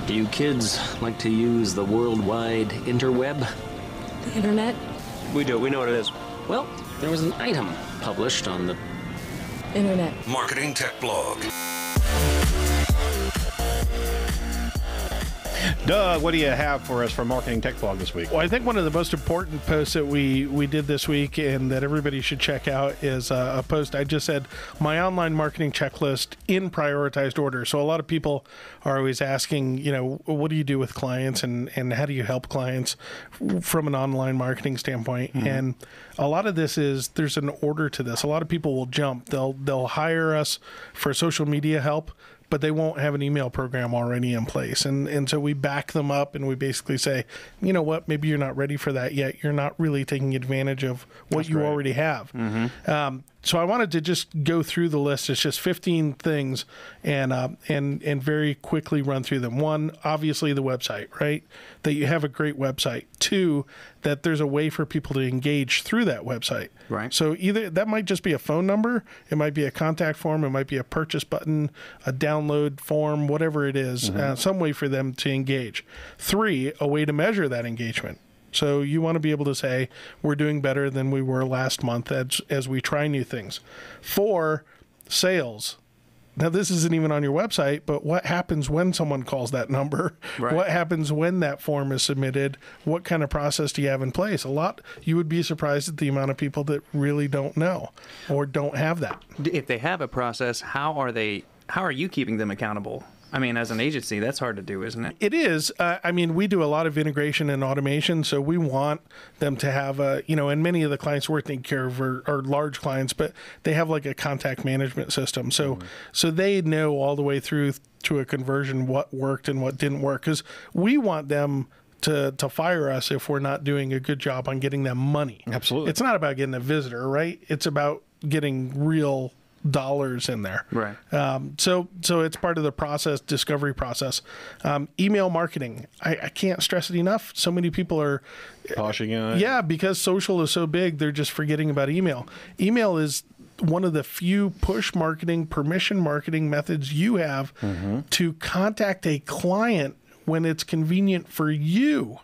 Do you kids like to use the worldwide interweb? The internet? We do. We know what it is. Well, there was an item published on the Internet. Marketing Tech Blog. Doug, what do you have for us from Marketing Tech Blog this week? Well, I think one of the most important posts that we did this week and that everybody should check out is a post I just said, my online marketing checklist in prioritized order. So a lot of people are always asking, what do you do with clients and how do you help clients from an online marketing standpoint? Mm-hmm. And a lot of this is, there's an order to this. A lot of people will jump. They'll hire us for social media help, but they won't have an email program already in place. And so we back them up and we basically say, you know what, maybe you're not ready for that yet. You're not really taking advantage of what you already have. Mm-hmm. So I wanted to just go through the list. It's just 15 things and very quickly run through them. One, obviously the website, right? That you have a great website. Two, that there's a way for people to engage through that website. Right. So either that might just be a phone number, it might be a contact form, it might be a purchase button, a download form, whatever it is, some way for them to engage. Three, a way to measure that engagement. So you want to be able to say, we're doing better than we were last month as we try new things. Four, sales. Now, this isn't even on your website, but what happens when someone calls that number? Right. What happens when that form is submitted? What kind of process do you have in place? You would be surprised at the amount of people that really don't know or don't have that. If they have a process, how are you keeping them accountable? I mean, as an agency, that's hard to do, isn't it? It is. We do a lot of integration and automation, so we want them to have and many of the clients we're taking care of are large clients, but they have like a contact management system. So they know all the way through to a conversion what worked and what didn't work, because we want them to fire us if we're not doing a good job on getting them money. Absolutely. It's not about getting a visitor, right? It's about getting real dollars in there. Right. So it's part of the discovery process. Email marketing. I can't stress it enough. So many people are Poshing on it. Yeah, because social is so big, they're just forgetting about email. Email is one of the few push marketing, permission marketing methods you have to contact a client when it's convenient for you.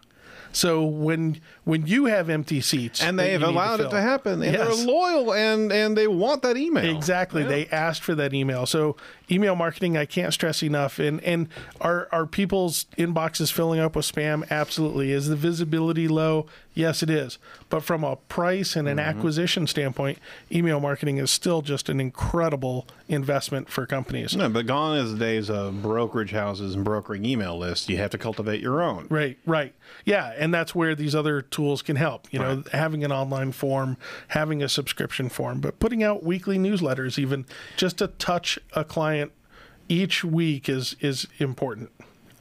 So when you have empty seats, and they've allowed it to happen, and they're loyal, and they want that email. Exactly. Yeah. They asked for that email. So email marketing, I can't stress enough. And are people's inboxes filling up with spam? Absolutely. Is the visibility low? Yes, it is. But from a price and an acquisition standpoint, email marketing is still just an incredible investment for companies. No, but gone is the days of brokerage houses and brokering email lists. You have to cultivate your own. Right. Yeah, and that's where these other tools can help. Having an online form, having a subscription form, but putting out weekly newsletters, even just to touch a client each week is important.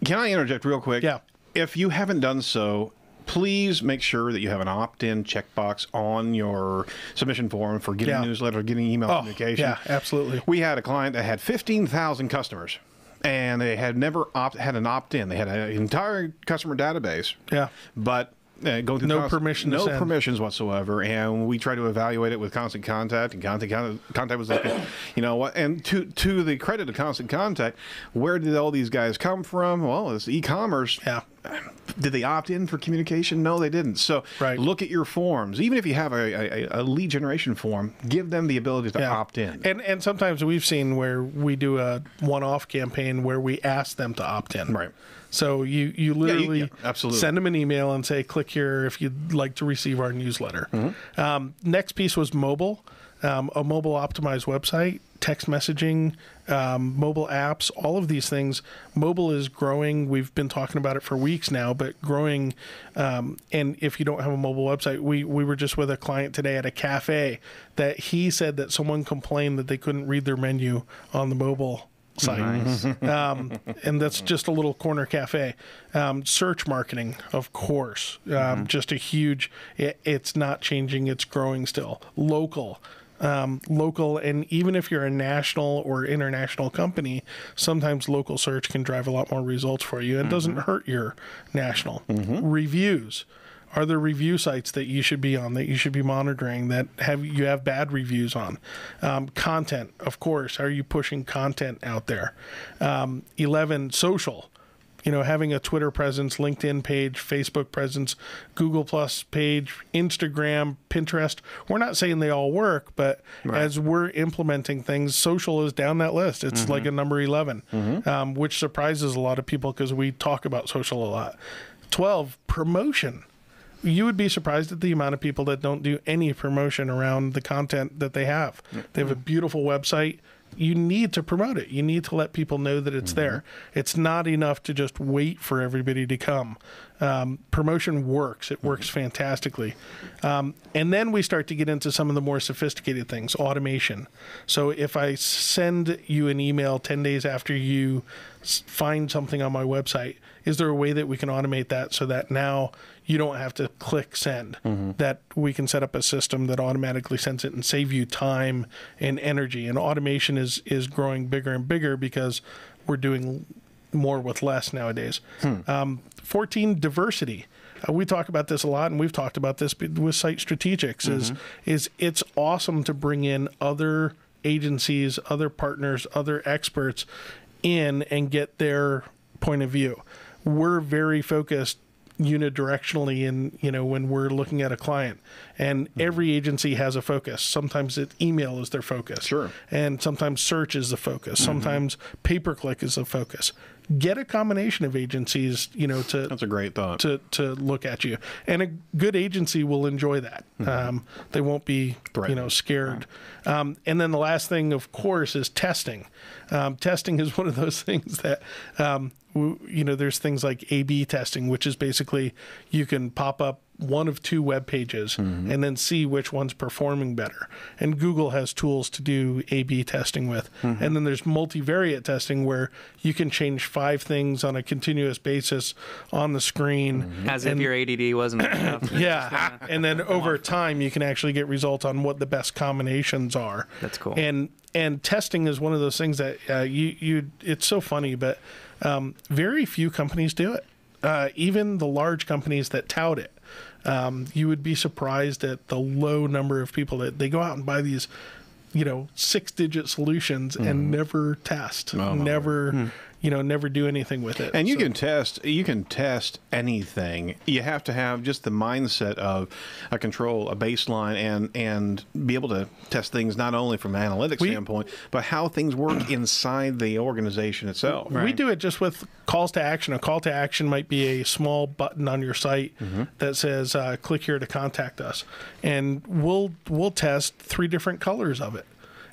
Can I interject real quick? Yeah. If you haven't done so, please make sure that you have an opt-in checkbox on your submission form for getting newsletter, getting email communication. Yeah, absolutely. We had a client that had 15,000 customers, and they had never had an opt-in. They had an entire customer database. Yeah. But going through no permissions whatsoever, and we tried to evaluate it with Constant Contact, and Contact was like, you know what? And to the credit of Constant Contact, where did all these guys come from? Well, it's e-commerce. Yeah. Did they opt in for communication? No, they didn't. So look at your forms. Even if you have a lead generation form, give them the ability to opt in. And sometimes we've seen where we do a one-off campaign where we ask them to opt in. Right. So you literally absolutely send them an email and say, click here if you'd like to receive our newsletter. Next piece was mobile, a mobile optimized website, text messaging, mobile apps, all of these things. Mobile is growing. We've been talking about it for weeks now, but growing. And if you don't have a mobile website, we were just with a client today at a cafe that he said that someone complained that they couldn't read their menu on the mobile site. Nice. And that's just a little corner cafe. Search marketing, of course, just a huge, it's not changing. It's growing still. Local, and even if you're a national or international company, sometimes local search can drive a lot more results for you. It doesn't hurt your national. Reviews. Are there review sites that you should be on, that you should be monitoring, that you have bad reviews on? Content, of course. Are you pushing content out there? 11, social. having a Twitter presence, LinkedIn page, Facebook presence, Google Plus page, Instagram, Pinterest. We're not saying they all work, but as we're implementing things, social is down that list. It's like a number 11, which surprises a lot of people because we talk about social a lot. 12, promotion. You would be surprised at the amount of people that don't do any promotion around the content that they have. They have a beautiful website. You need to promote it. You need to let people know that it's there. It's not enough to just wait for everybody to come. Promotion works. It works fantastically. And then we start to get into some of the more sophisticated things, automation. So if I send you an email 10 days after you find something on my website, is there a way that we can automate that so that now you don't have to click send, that we can set up a system that automatically sends it and save you time and energy? And automation is growing bigger and bigger because we're doing more with less nowadays. 14, diversity. We talk about this a lot, and we've talked about this with Site Strategics, is it's awesome to bring in other agencies, other partners, other experts in and get their point of view. We're very focused unidirectionally in, when we're looking at a client, and every agency has a focus. Sometimes email is their focus. Sure. And sometimes search is the focus. Sometimes pay-per-click is the focus. Get a combination of agencies, That's a great thought. to look at you. And a good agency will enjoy that. They won't be, scared. And then the last thing, of course, is testing. Testing is one of those things that, there's things like A/B testing, which is basically you can pop up one of two web pages and then see which one's performing better. And Google has tools to do A/B testing with. And then there's multivariate testing where you can change 5 things on a continuous basis on the screen. As if your ADD wasn't enough. Yeah. And then over time, you can actually get results on what the best combinations are. That's cool. And testing is one of those things that it's so funny, but very few companies do it. Even the large companies that tout it. You would be surprised at the low number of people that they go out and buy these, 6-digit solutions and never test, never do anything with it. And you can test anything. You have to have just the mindset of a control, a baseline, and be able to test things not only from an analytics standpoint, but how things work inside the organization itself. We do it just with calls to action. A call to action might be a small button on your site that says, click here to contact us. And we'll test 3 different colors of it.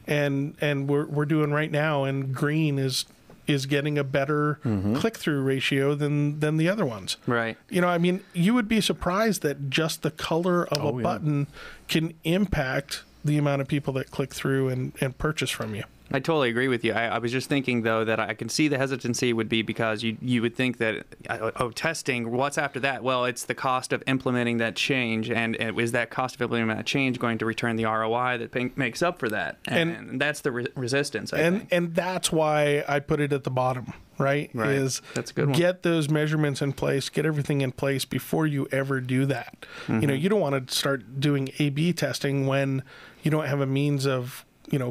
And we're doing right now, and green is getting a better click-through ratio than the other ones. Right. You would be surprised that just the color of a button can impact the amount of people that click through and purchase from you. I totally agree with you. I was just thinking, though, that I can see the hesitancy would be because you would think that, testing, what's after that? Well, it's the cost of implementing that change, and is that cost of implementing that change going to return the ROI that makes up for that? And that's the resistance, I think. And that's why I put it at the bottom, right? Is that's a good one. Get those measurements in place, get everything in place before you ever do that. You don't want to start doing A/B testing when you don't have a means of,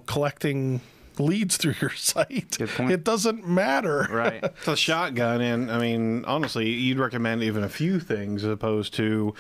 collecting leads through your site. Good point. It doesn't matter. Right. It's a shotgun, and honestly, you'd recommend even a few things as opposed to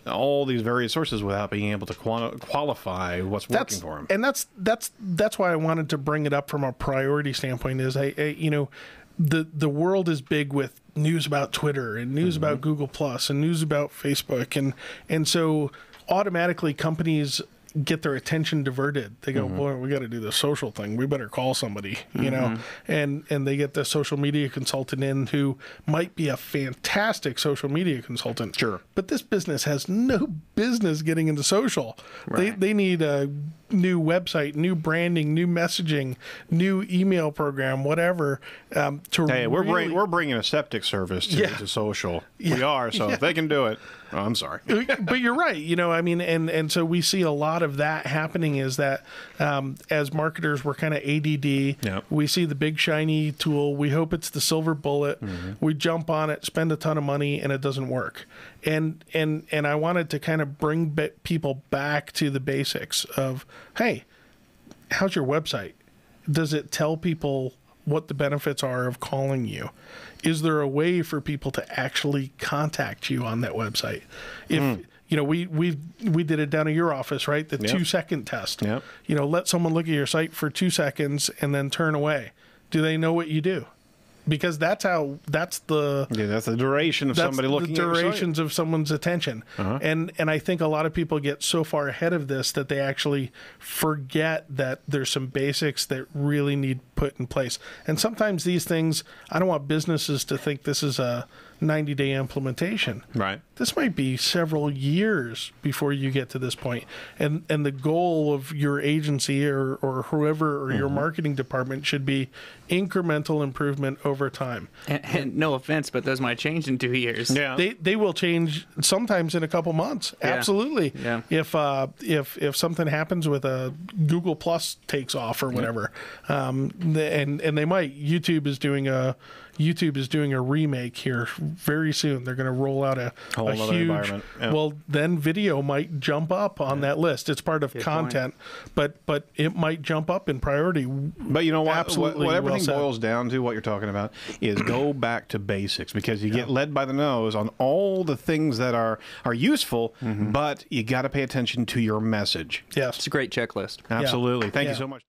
all these various sources without being able to qualify what's working for them. And that's why I wanted to bring it up from a priority standpoint. Is the world is big with news about Twitter and news about Google Plus and news about Facebook, and so automatically companies get their attention diverted. They go, boy, we got to do the social thing. We better call somebody, and they get the social media consultant in who might be a fantastic social media consultant. Sure. But this business has no business getting into social. Right. They need a new website, new branding, new messaging, new email program, whatever. We're bringing a septic service to social. Yeah. We are. So if they can do it, I'm sorry. But you're right. And so we see a lot of that happening is that as marketers, we're kind of ADD. Yep. We see the big shiny tool. We hope it's the silver bullet. We jump on it, spend a ton of money, and it doesn't work. And I wanted to kind of bring people back to the basics of, hey, how's your website? Does it tell people what the benefits are of calling you. Is there a way for people to actually contact you on that website? If you know, we did it down at your office, right? The 2-second test. Yep. You know, let someone look at your site for 2 seconds and then turn away. Do they know what you do? Because that's the duration of somebody looking at your site. durations of someone's attention. And I think a lot of people get so far ahead of this that they actually forget that there's some basics that really need put in place. And sometimes these things, I don't want businesses to think this is a 90-day implementation. Right. This might be several years before you get to this point. And the goal of your agency or whoever or your marketing department should be incremental improvement over time. And no offense, but those might change in 2 years. Yeah. They will change sometimes in a couple months. Yeah. Absolutely. Yeah. If something happens with a Google Plus takes off or whatever, and they might. YouTube is doing a remake here very soon. They're going to roll out a Whole other huge. environment. Yeah. Well, then video might jump up on that list. It's part of content, but it might jump up in priority. But you know what? Absolutely, What everything well said. boils down to, what you're talking about, is go back to basics, because you get led by the nose on all the things that are useful, but you got to pay attention to your message. Yes. It's a great checklist. Absolutely. Thank you Yeah. so much.